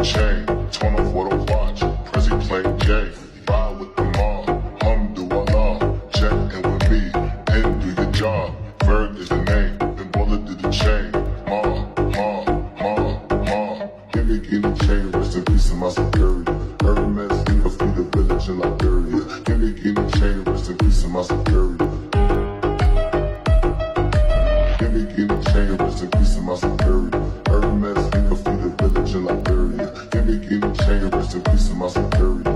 chain, torn off what I watch. Prezi playing gay, ride with the mob. Alhamdulillah, check in with me, and do your job. Berg is the name, then bullet to the chain. Ma, ma, ma, ma. Give me the chain, rest in peace of my security. Hermes, you can feed the village in Liberia. Give me the chain, rest in peace of my security. Give me the chain, rest in peace of my security. Hermes, you can feed the village in Liberia. Give me the chain, rest in peace of my security.